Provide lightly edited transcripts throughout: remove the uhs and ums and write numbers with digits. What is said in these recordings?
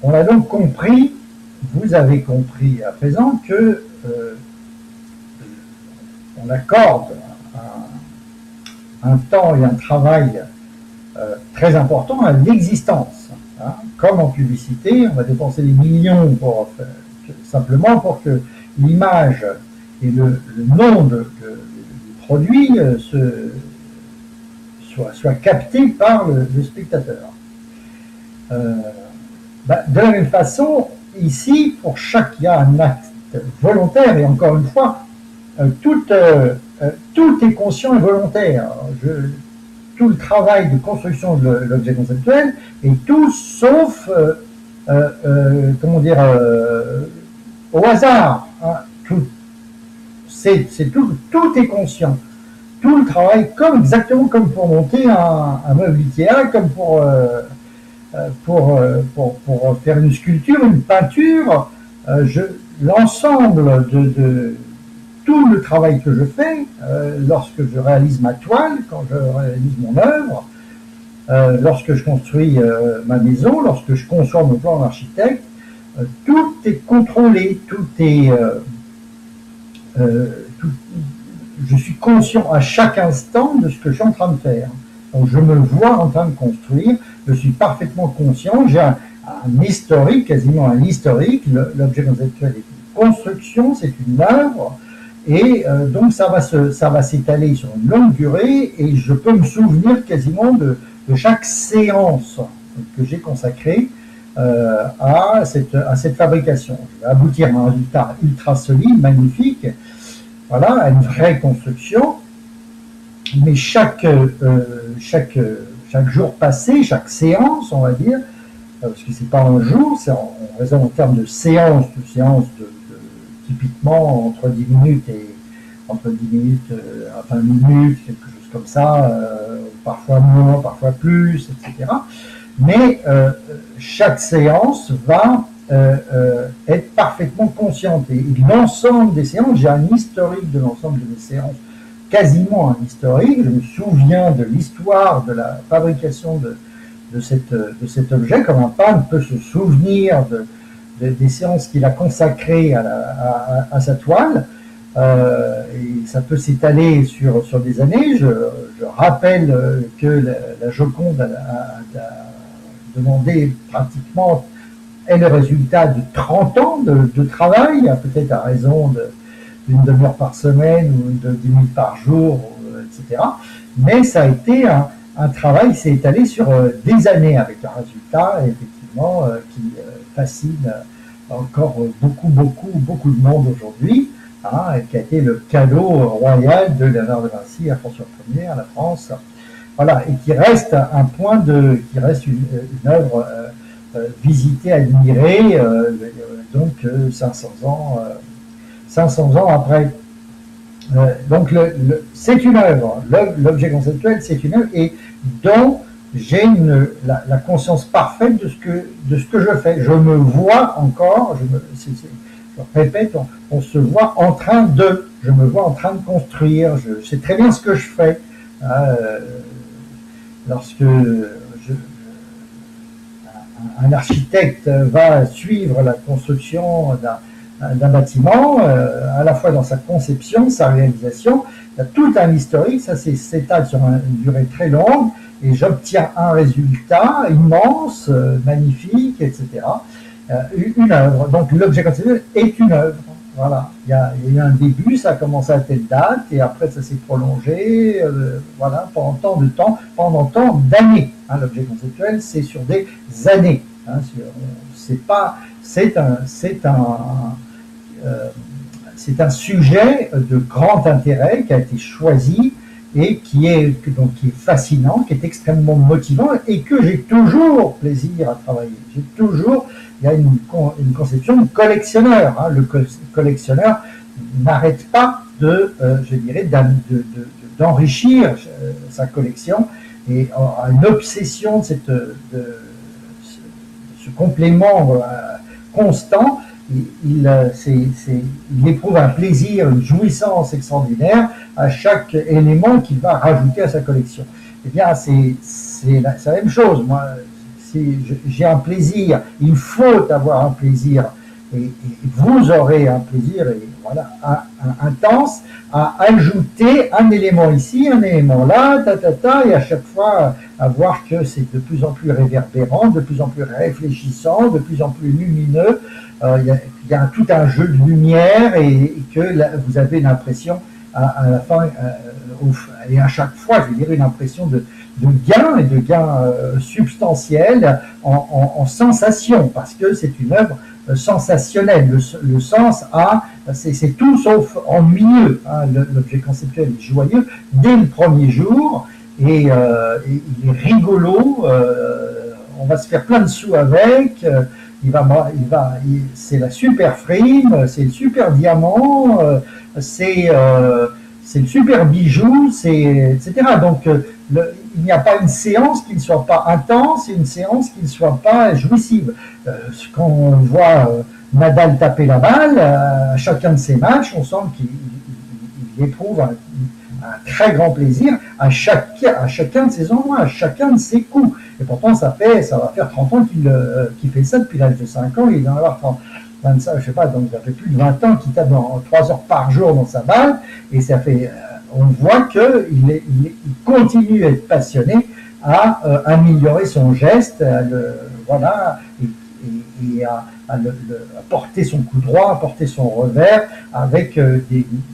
On a donc compris, vous avez compris à présent que on accorde un temps et un travail très important à l'existence. Hein. Comme en publicité, on va dépenser des millions simplement pour que l'image et le nom du produit soit capté par le spectateur. De la même façon, ici, il y a un acte volontaire, et encore une fois, tout est conscient et volontaire. Tout le travail de construction de l'objet conceptuel est tout sauf, au hasard. Hein. Tout est conscient. Tout le travail, exactement comme pour monter un meuble Ikea, comme pour faire une sculpture, une peinture, l'ensemble de tout le travail que je fais lorsque je réalise ma toile, quand je réalise mon œuvre, lorsque je construis ma maison, lorsque je conçois mon plan d'architecte, tout est contrôlé, je suis conscient à chaque instant de ce que je suis en train de faire. Donc je me vois en train de construire, je suis parfaitement conscient, j'ai un historique, quasiment un historique, l'objet conceptuel est une construction, c'est une œuvre, et donc ça va s'étaler sur une longue durée, et je peux me souvenir quasiment de chaque séance que j'ai consacrée à cette fabrication. Je vais aboutir à un résultat ultra solide, magnifique, voilà, à une vraie construction, mais chaque jour passé, chaque séance, on va dire, parce que c'est pas un jour, on raisonne en termes de séance typiquement entre 10 minutes à 20 minutes, quelque chose comme ça, parfois moins, parfois plus, etc. Mais chaque séance va être parfaitement consciente. Et l'ensemble des séances, j'ai un historique de l'ensemble de mes séances, quasiment un historique. Je me souviens de l'histoire de la fabrication de cet objet, comme un peintre peut se souvenir des séances qu'il a consacrées à sa toile. Et ça peut s'étaler sur des années. Je rappelle que la Joconde a demandé pratiquement est le résultat de 30 ans de travail, peut-être à raison d'une demi-heure par semaine ou de 10 minutes par jour, etc. Mais ça a été un travail qui s'est étalé sur des années avec un résultat, effectivement, qui fascine encore beaucoup de monde aujourd'hui, hein, qui a été le cadeau royal de Léonard de Vinci à François Ier, à la France. Voilà, et qui reste une œuvre visitée, admirée, donc 500 ans après. Donc c'est une œuvre, l'objet conceptuel c'est une œuvre, et dont j'ai la conscience parfaite de ce que je fais. Je me vois encore, je répète, on se voit je me vois en train de construire, je sais très bien ce que je fais. Lorsque un architecte va suivre la construction d'un bâtiment, à la fois dans sa conception, sa réalisation, il y a tout un historique, ça s'étale sur une durée très longue, et j'obtiens un résultat immense, magnifique, etc. Une œuvre. Donc l'objet conceptuel est une œuvre. Voilà, il y a eu un début, ça a commencé à telle date, et après ça s'est prolongé, voilà, pendant tant d'années. Hein, l'objet conceptuel, c'est sur des années. Hein, c'est un sujet de grand intérêt qui a été choisi et qui est fascinant, qui est extrêmement motivant et que j'ai toujours plaisir à travailler. Il y a une conception de collectionneur. Hein. Le collectionneur n'arrête pas d'enrichir sa collection et a une obsession de ce complément constant. Il éprouve un plaisir, une jouissance extraordinaire à chaque élément qu'il va rajouter à sa collection. Eh bien, c'est la même chose. Moi, si j'ai un plaisir, il faut avoir un plaisir, et vous aurez un plaisir, et voilà, intense, à ajouter un élément ici, un élément là, et à chaque fois à voir que c'est de plus en plus réverbérant, de plus en plus réfléchissant, de plus en plus lumineux. Il y a tout un jeu de lumière, et que là, vous avez l'impression à la fin, et à chaque fois, je veux dire, une impression de gain, et de gain substantiel en sensation, parce que c'est une œuvre sensationnelle. Le sens c'est tout sauf ennuyeux. Hein. L'objet conceptuel est joyeux dès le premier jour, et il est rigolo. On va se faire plein de sous avec. C'est la super frime, c'est le super diamant, c'est le super bijou, etc. Donc il n'y a pas une séance qui ne soit pas intense, et une séance qui ne soit pas jouissive. Quand on voit Nadal taper la balle, à chacun de ses matchs, on sent qu'il éprouve un très grand plaisir à chacun de ses endroits, à chacun de ses coups. Et pourtant, ça va faire 30 ans qu'il fait ça depuis l'âge de 5 ans, il doit en avoir 30. 25, je sais pas, donc ça fait plus de 20 ans qu'il tape 3 heures par jour dans sa balle, et ça fait, on voit qu'il continue à être passionné à améliorer son geste, voilà, et à porter son coup droit, à porter son revers, avec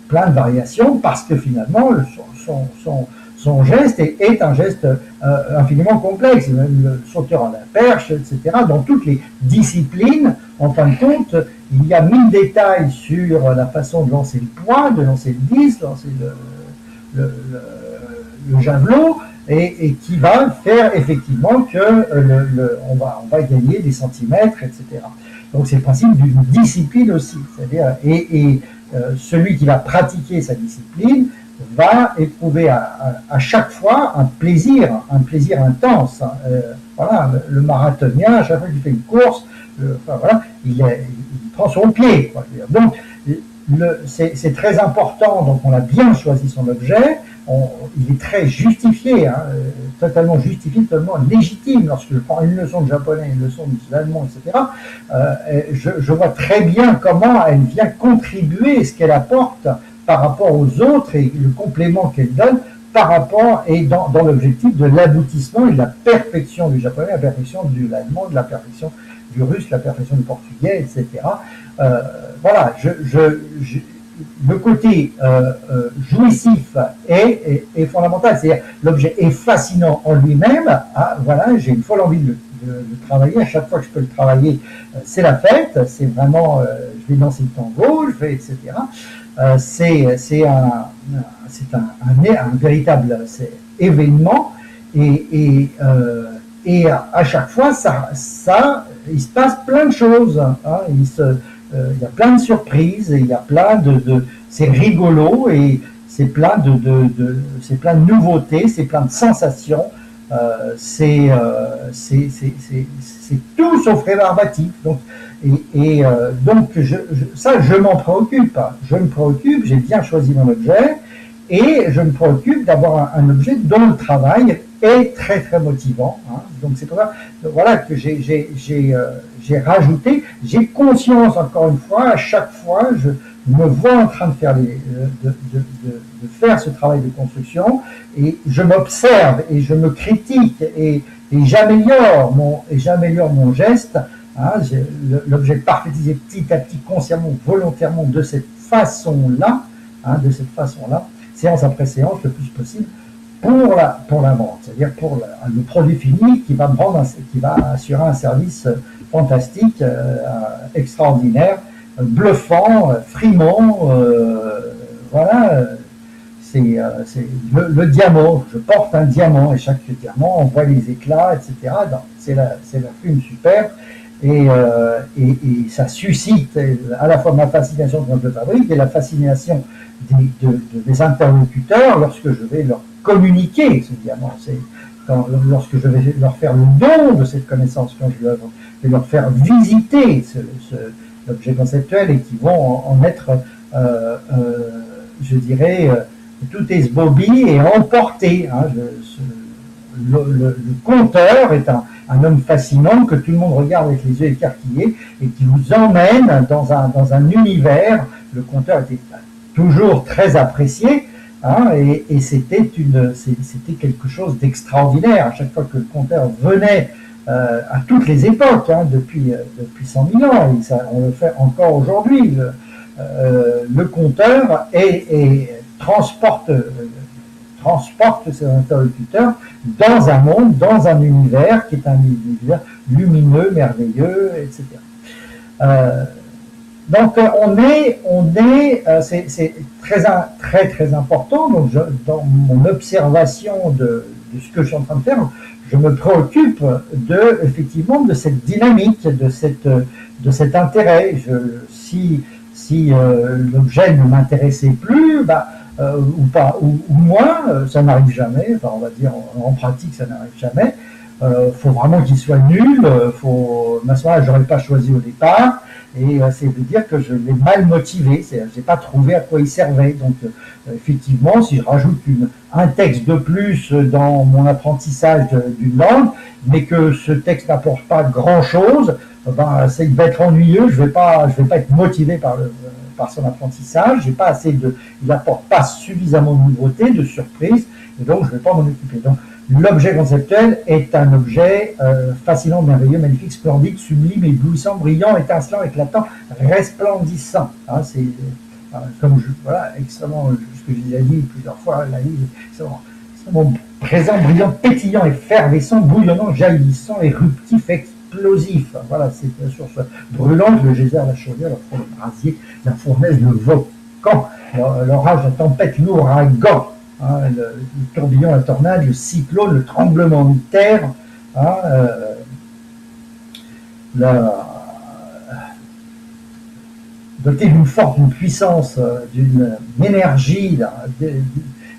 plein de variations, parce que finalement, son geste est un geste infiniment complexe. Même le sauteur à la perche, etc. Dans toutes les disciplines, en fin de compte, il y a 1000 détails sur la façon de lancer le poing, de lancer le disque, de lancer le javelot, et qui va faire effectivement que on va gagner des centimètres, etc. Donc c'est le principe d'une discipline aussi. C'est-à-dire, celui qui va pratiquer sa discipline va éprouver à chaque fois un plaisir intense. Voilà, le marathonien, à chaque fois qu'il fait une course, voilà, il prend son pied. Quoi. Donc, c'est très important. Donc, on a bien choisi son objet. Il est très justifié, hein, totalement justifié, totalement légitime. Lorsque je prends une leçon de japonais, une leçon d'allemand, etc., je vois très bien comment elle vient contribuer, ce qu'elle apporte par rapport aux autres, et le complément qu'elle donne par rapport, et dans l'objectif de l'aboutissement et de la perfection du japonais, la perfection de l'allemand, de la perfection du russe, la perfection du portugais, etc. Voilà, le côté jouissif est fondamental, c'est-à-dire l'objet est fascinant en lui-même. Voilà, j'ai une folle envie de travailler. À chaque fois que je peux le travailler, c'est la fête, c'est vraiment, je vais danser le tango, je vais, etc. C'est un véritable événement, et à chaque fois, il se passe plein de choses. Hein, il y a plein de surprises, et il y a plein c'est rigolo, et c'est plein de nouveautés, c'est plein de sensations. C'est tout sauf rébarbatif. Donc, donc je m'en préoccupe. Je me préoccupe, j'ai bien choisi mon objet, et je me préoccupe d'avoir un objet dont le travail est très très motivant. Hein. Donc c'est pour ça, voilà, que j'ai rajouté. J'ai conscience, encore une fois, à chaque fois, je me vois en train de faire de faire ce travail de construction, et je m'observe et je me critique, et j'améliore mon geste. Hein, l'objet parfaitisé petit à petit, consciemment, volontairement, de cette façon-là, séance après séance, le plus possible, pour la vente, c'est-à-dire pour le produit fini qui va assurer un service fantastique, extraordinaire, bluffant, frimant. Voilà, c'est le diamant. Je porte un diamant, et chaque diamant envoie les éclats, etc. C'est la frime superbe. Et ça suscite à la fois ma fascination quand je le fabrique, et la fascination des interlocuteurs lorsque je vais leur communiquer ce diamant. Lorsque je vais leur faire le don de cette connaissance, quand je vais leur faire visiter l'objet conceptuel, et qui vont en être, je dirais, tout esbobie et emporté. Hein. Le conteur est un homme fascinant que tout le monde regarde avec les yeux écarquillés et qui vous emmène dans un univers. Le conteur était toujours très apprécié, hein, et c'était quelque chose d'extraordinaire. À chaque fois que le conteur venait, à toutes les époques, hein, depuis 100 000 ans, et ça, on le fait encore aujourd'hui, le conteur transporte ses interlocuteurs dans un monde, dans un univers qui est un univers lumineux, merveilleux, etc. Donc c'est très important. Donc dans mon observation de ce que je suis en train de faire, je me préoccupe effectivement de cette dynamique, de cet intérêt. Si l'objet ne m'intéressait plus, ou pas, ou moins, ça n'arrive jamais. Enfin, on va dire en pratique, ça n'arrive jamais. Faut vraiment qu'il soit nul. À ce moment-là, j'aurais pas choisi au départ. Et c'est de dire que je l'ai mal motivé. J'ai pas trouvé à quoi il servait. Donc, effectivement, si je rajoute un texte de plus dans mon apprentissage d'une langue, mais que ce texte n'apporte pas grand-chose, il va être ennuyeux. Je vais pas être motivé par son apprentissage. Il n'apporte pas suffisamment de nouveautés, de surprises, et donc je ne vais pas m'en occuper. Donc, l'objet conceptuel est un objet fascinant, merveilleux, magnifique, splendide, sublime, éblouissant, brillant, étincelant, éclatant, resplendissant. Hein, c'est extrêmement, ce que j'ai déjà dit plusieurs fois, la vie, extrêmement présent, brillant, pétillant, effervescent, bouillonnant, jaillissant, éruptif, explosif. Voilà, c'est bien sûr brûlant, le geyser, la chaudière, le brasier, la fournaise, le volcan, l'orage, la tempête, l'ouragan. Hein, le tourbillon, la tornade, le cyclone, le tremblement de terre, hein, doté d'une force, d'une puissance, d'une énergie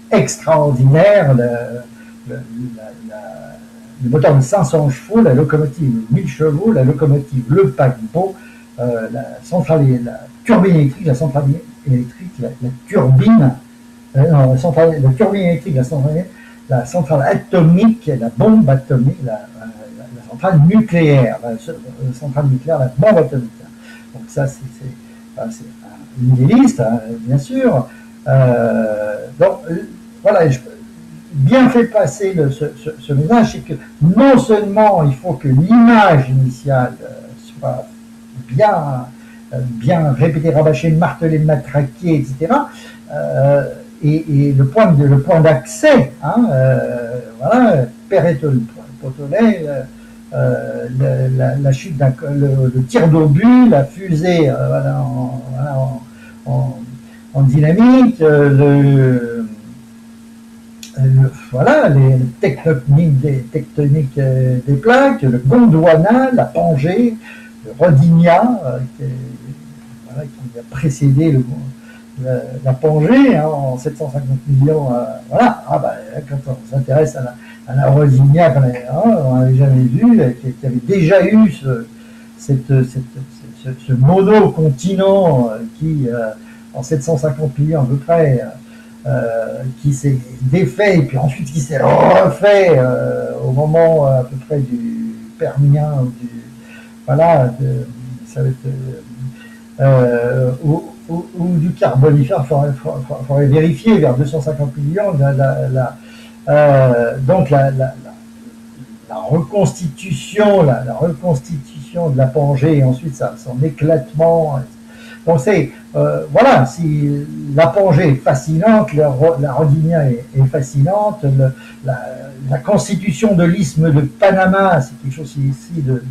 extraordinaire, le moteur de 500 chevaux, la locomotive 1000 chevaux, la locomotive, le paquebot, la turbine électrique, la centrale électrique, la turbine, la turbine électrique, la centrale atomique, la bombe atomique, la centrale nucléaire, la centrale nucléaire, la bombe atomique. Donc ça, c'est une des listes, hein, bien sûr. Donc voilà, bien fait passer ce message, c'est que non seulement il faut que l'image initiale soit bien répétée, rabâchée, martelée, matraquée, etc. Et le point d'accès, hein, voilà, Perret-Potolet, la chute le tir d'obus, la fusée en dynamique, voilà, les tectoniques des plaques, le Gondwana, la Pangée, le Rodinia, qui a précédé la Pangée, hein, en 750 millions. Voilà, quand on s'intéresse à la Rodinia, on n'avait jamais vu, qui avait déjà eu ce mono-continent qui, en 750 millions à peu près, qui s'est défait et puis ensuite qui s'est refait au moment à peu près du Permien, ça va être, ou du Carbonifère, il faudrait vérifier, vers 250 millions, donc la reconstitution, la reconstitution de la Pangée et ensuite son éclatement. Donc voilà, si la Pangée est fascinante, la Rodinia est fascinante, la constitution de l'isthme de Panama, c'est quelque chose ici de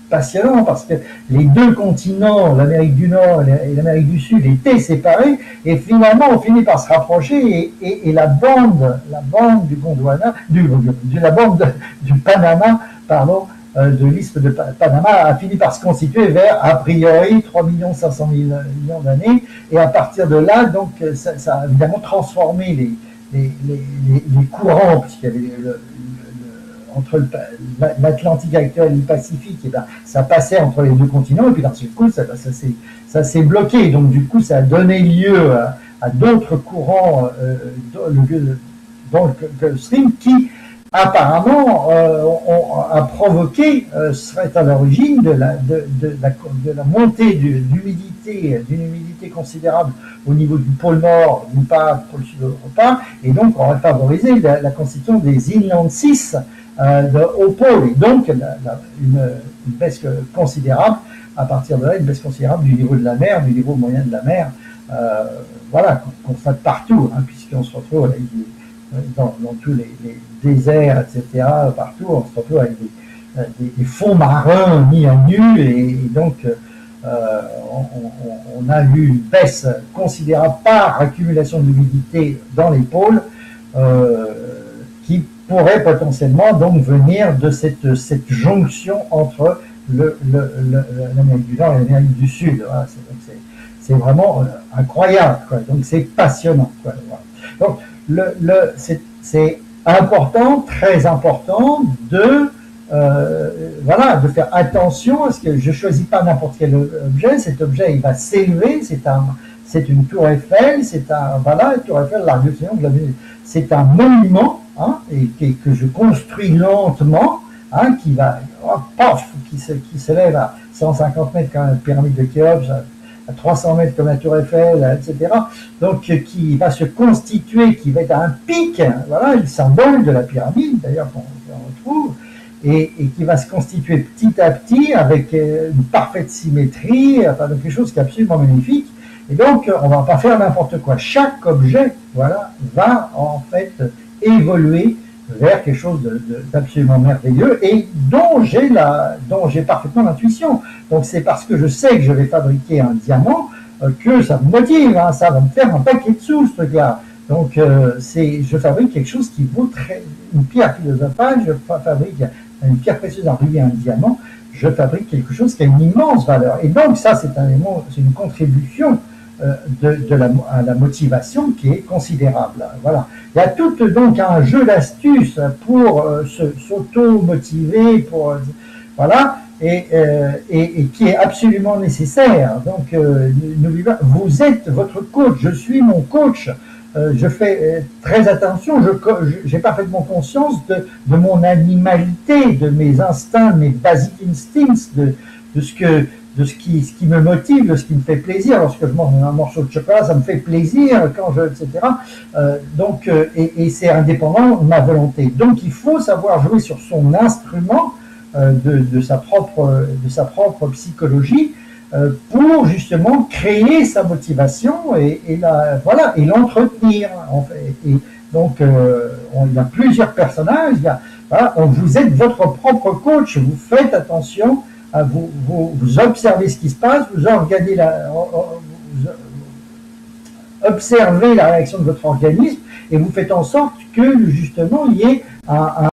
passionnant, parce que les deux continents, l'Amérique du Nord et l'Amérique du Sud, étaient séparés, et finalement on finit par se rapprocher, et la bande du Gondwana, la bande du Panama, pardon, de l'isthme de Panama a fini par se constituer vers, a priori, 3 500 000 millions d'années, et à partir de là, donc, ça a évidemment transformé les courants, puisqu'il y avait entre l'Atlantique actuel et le Pacifique, et ça passait entre les deux continents, et puis d'un seul coup, ça s'est bloqué. Donc du coup, ça a donné lieu à d'autres courants dans le Gulf Stream qui apparemment a provoqué, serait à l'origine de la montée d'une humidité considérable au niveau du pôle nord, d'une part, du pôle sud, d'autre part, et donc aurait favorisé la constitution des inland seas au pôle, et donc une baisse considérable, à partir de là, une baisse considérable du niveau de la mer, du niveau moyen de la mer, euh, voilà, qu'on constate partout, hein, puisqu'on se retrouve avec dans tous les déserts, etc., partout, on se retrouve avec des fonds marins mis à nu, et donc on a eu une baisse considérable par accumulation d'humidité dans les pôles, euh, qui pourrait potentiellement donc venir de cette jonction entre l'Amérique du Nord et l'Amérique du Sud. Voilà, c'est vraiment incroyable, quoi. Donc c'est passionnant, quoi. Voilà. Donc c'est important, très important voilà, de faire attention à ce que je ne choisis pas n'importe quel objet. Cet objet, il va s'élever. C'est une tour Eiffel. Voilà, une tour Eiffel, l'Arc de Triomphe. C'est un monument, hein, que je construis lentement, hein, qui va, oh, paf, qui s'élève à 150 mètres comme la pyramide de Khéops, à 300 mètres comme la tour Eiffel, etc. Donc, qui va se constituer, qui va être à un pic, voilà, le symbole de la pyramide, d'ailleurs, qu'on retrouve, et qui va se constituer petit à petit avec une parfaite symétrie, enfin, donc quelque chose qui est absolument magnifique. Et donc, on ne va pas faire n'importe quoi. Chaque objet, voilà, va en fait évoluer vers quelque chose d'absolument merveilleux et dont j'ai parfaitement l'intuition. Donc c'est parce que je sais que je vais fabriquer un diamant que ça me motive, hein, ça va me faire un paquet de sous, ce truc-là. Donc je fabrique quelque chose qui vaut une pierre philosophale, je fabrique une pierre précieuse, un rubis, un diamant, je fabrique quelque chose qui a une immense valeur. Et donc ça, c'est une contribution à la motivation qui est considérable. Voilà. Il y a tout donc un jeu d'astuces pour s'auto-motiver, voilà, et qui est absolument nécessaire. Donc, n'oubliez pas, vous êtes votre coach, je suis mon coach. Je fais très attention, j'ai parfaitement conscience de mon animalité, de mes instincts, de mes basic instincts, de ce qui me motive, de ce qui me fait plaisir. Lorsque je mange un morceau de chocolat, ça me fait plaisir, etc. Et c'est indépendant de ma volonté. Donc il faut savoir jouer sur son instrument de sa propre psychologie pour justement créer sa motivation voilà, et l'entretenir. En fait. Et donc il y a plusieurs personnages. Voilà, vous êtes votre propre coach. Vous faites attention. Vous observez ce qui se passe, vous observez la réaction de votre organisme et vous faites en sorte que justement il y ait un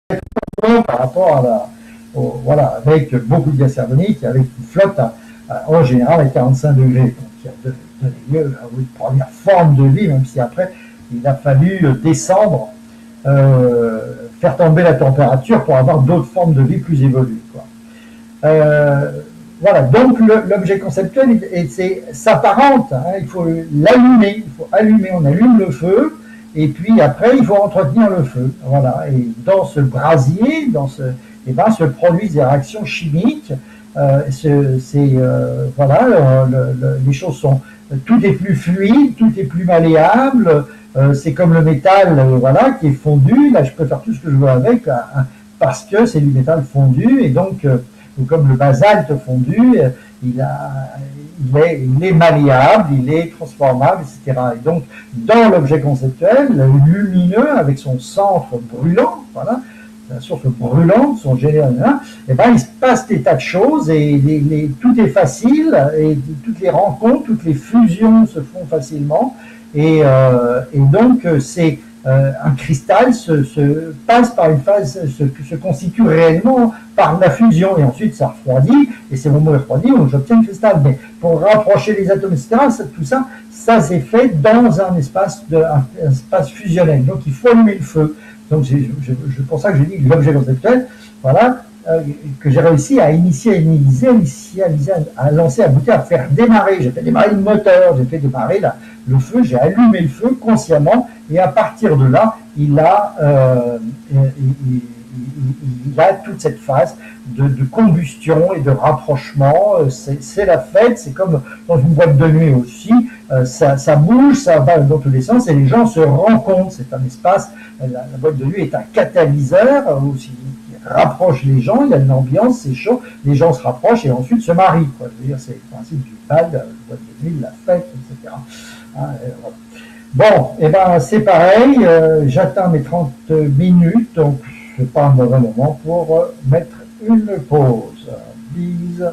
par rapport à voilà, avec beaucoup de gaz carbonique, avec une flotte en général à 45 degrés, donc qui a donné lieu à une première forme de vie, même si après il a fallu descendre, faire tomber la température pour avoir d'autres formes de vie plus évoluées, quoi. Voilà, donc l'objet conceptuel s'apparente, hein, il faut l'allumer, on allume le feu, et puis après il faut entretenir le feu. Voilà, et dans ce brasier, se produisent des réactions chimiques. Voilà, les choses sont, tout est plus fluide, tout est plus malléable. C'est comme le métal, voilà, qui est fondu. Là, je peux faire tout ce que je veux avec, parce que c'est du métal fondu, et donc ou comme le basalte fondu, il est malléable, il est transformable, etc. Et donc, dans l'objet conceptuel, lumineux, avec son centre brûlant, voilà, la source brûlante, son général, et ben, il se passe des tas de choses, et tout est facile, et toutes les rencontres, toutes les fusions se font facilement, et donc, c'est un cristal passe par une phase, se constitue réellement par la fusion, et ensuite ça refroidit, et c'est au moment où il refroidit où j'obtiens le cristal. Mais pour rapprocher les atomes, etc., tout ça c'est fait dans un espace fusionnel. Donc il faut allumer le feu. Donc c'est pour ça que je dis que l'objet conceptuel, voilà, que j'ai réussi à initialiser, à lancer, à aboutir, à faire démarrer. J'ai fait démarrer le moteur, j'ai fait démarrer le feu, j'ai allumé le feu consciemment, et à partir de là, il a toute cette phase de combustion et de rapprochement. C'est la fête, c'est comme dans une boîte de nuit aussi, ça bouge, ça va dans tous les sens, et les gens se rencontrent. C'est un espace, la boîte de nuit est un catalyseur aussi, qui rapproche les gens, il y a une ambiance, c'est chaud, les gens se rapprochent et ensuite se marient, quoi. Je veux dire, c'est le principe du bal, de la boîte de nuit, de la fête, etc. Hein, voilà. Bon, et ben c'est pareil, j'atteins mes 30 minutes, donc c'est pas un mauvais moment pour mettre une pause. Bise.